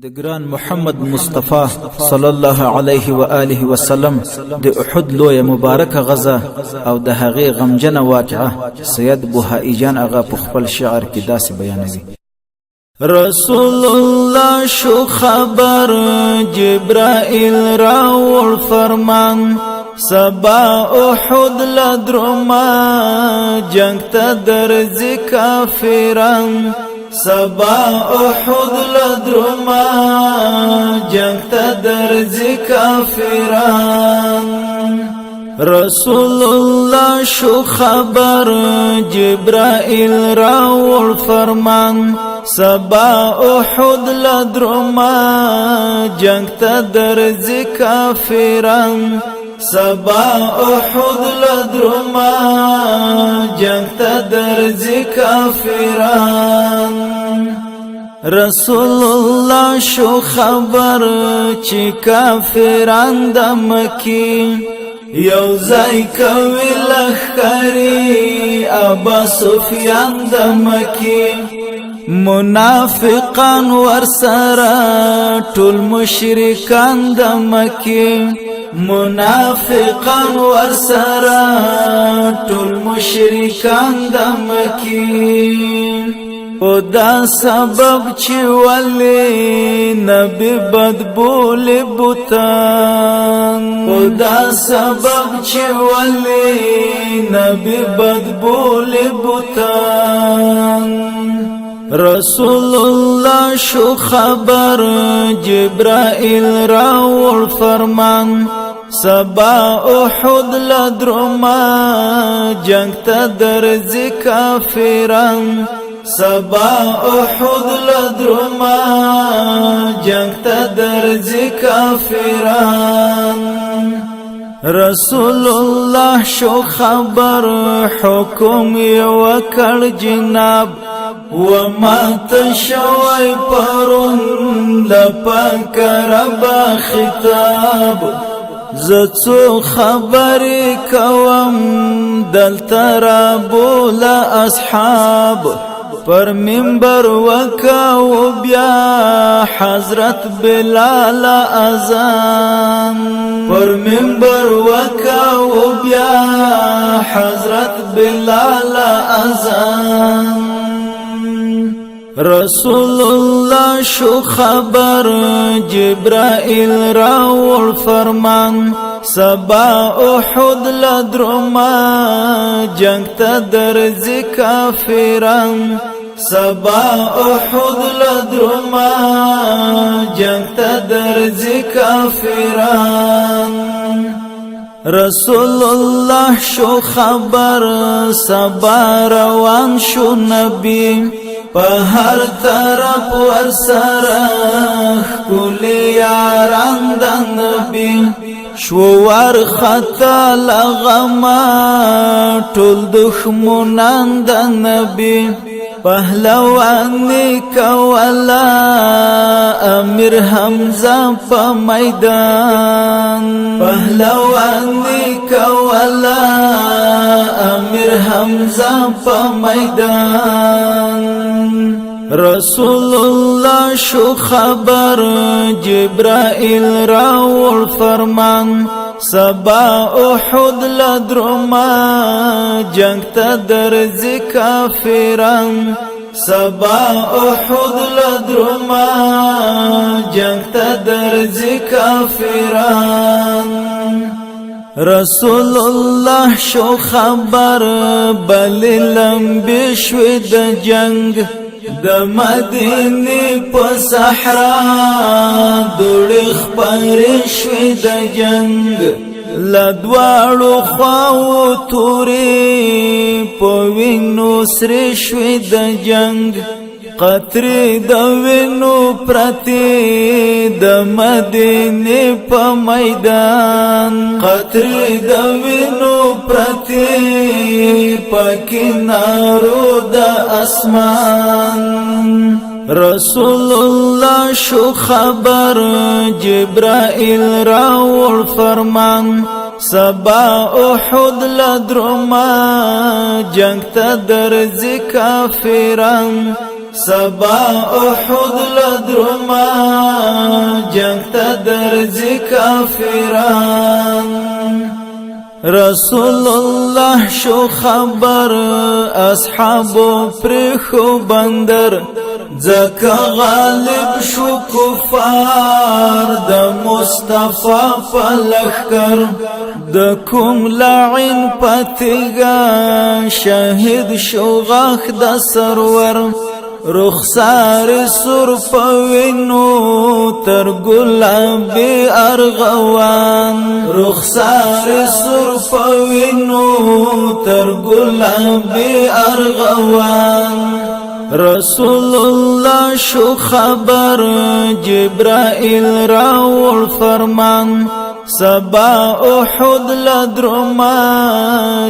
د ګران محمد مصطفی صلی الله علیه و آله وسلم د احد لوی مبارک غزا او د هغه غمجن واقعه سید بوهایی جان اغا په خپل شعر کې داسې بیانوي: رسول الله شو خبر جبرائیل راول فرمان سبا احد لدرما جنگ تا درزی کافران سبا احد لدرما جنگ تا درزی کافران رسول الله شو خبر جبرائیل راول فرمان سبا احد لدرما جنگ تا درزی کافران سبا احد لدرما جنگ تا درزی کافران رسول الله شو خبر چی کافران د مکی یوزای کوي لخکری ابا سفیان د مکی منافقان ورسره ټول مشرکان د مکی منافقان ورسره ټول مشرکان د مکی او دا سبب چې ولی نبی بدبول بوتان او دا سبب چې ولی نبی بدبول بوتان رسول الله شو خبر جبرائیل راول فرمان سبا احد لدرما جنگ تا درزی کافران سبا احد لدرما جنگ تا درزی کافران رسول الله شو خبر حکم وکړ جناب وما تشوي پرون لپاک رب خطاب زڅو خبرې کوم دلته بول اصحاب پر منبر وکاو بیا حضرت بلال اذان پر منبر وکاو بیا حضرت بلال اذان رسول الله شو خبر جبرائیل راول فرمان سبا احد لدرما جنگ تا درزی کافران سبا احد لدرما جنگ تا درزی کافران رسول الله شو خبر سبا روان شو نبی په هر طرف ورسره کلی یاران د نبی شو ور خطا لغما ټول دښمنان د نبی پهلوانی کولا امیر حمزه په میدان پهلوانی کولا امیر حمزه په میدان رسول الله شو خبر جبرائیل راول فرمان سبا احد لدرما جنگ تا درزی کافران سبا احد لدرما جنگ تا درزی کافران رسول الله شو خبر بل لمبی شوی د جنگ د مدینه په صحرا دوړ خبر شوی د جنگ لدواړو خواو توري په وینو سره شوی د جنگ قطرې د وینو پرتی د مدینه په میدان قطرې د وینو پرتی په کینارو د اسمان رسول الله شو خبر جبرائیل راول فرمان سبا احد لدرما جنگ تا درزی کافران سبا احد لدرما جنگ تا درزی کافران رسول الله شو خبر اصحابو پرخو بندر زکا غالب شو کفار د مصطفی پلخکر د کوم لعین پتیگا شهید شو غاخ د سرور رخسار سر پوینو تر گلابی ارغوان رخسار سر پوینو تر گلابی ارغوان رسول الله شو خبر جبرائیل راول فرمان سبا احد لدرما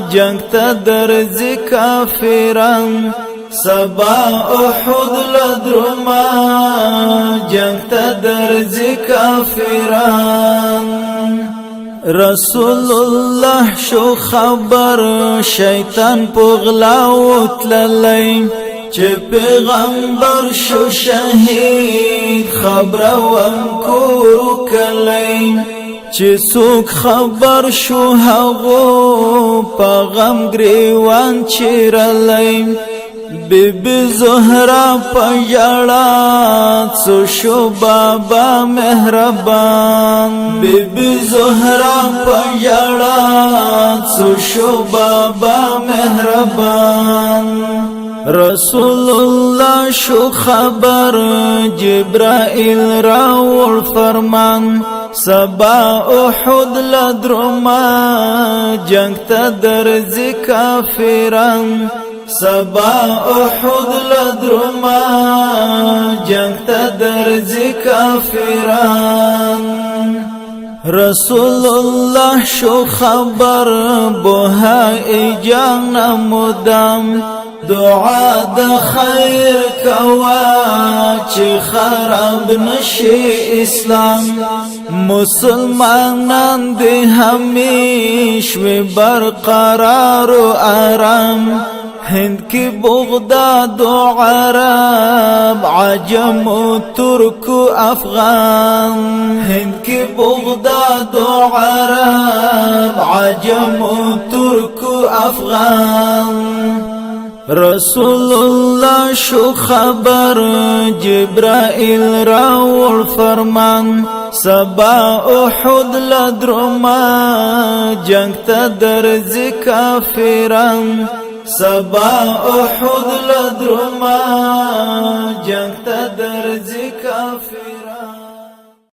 جنگ تا درزی کافران سبا احد لدرما جنگ تا درزی کافران رسول الله شو خبر شیطان پغلاو تللی چه پیغمبر شو شهید خبروم کورو کلی چه سوک خبر شو هغو پاغم گریوان چیرلی بی بی زهرا پجڑا سو شو بابا مهربان بی بی زهرا پجڑا سو شو بابا مهربان رسول الله شو خبر جبرائیل راول فرمان سبا احد لدرما جنگ تا درزی کافران سبا احد لدرما جنگ تا درزی کافران رسول الله شو خبر بوهای جان مدام دعا د خیر کوا چې خراب نشي اسلام مسلمانان دې همیش وي برقرار و آرام هند کی بغداد و عرب عجم و ترک و افغان هند کی بغداد و عرب عجم و ترک و افغان رسول الله شو خبر جبرائیل راول فرمان سبا احد لدرما جنگ تا درزی کافران سبا احد لدرما جنگ تا درزی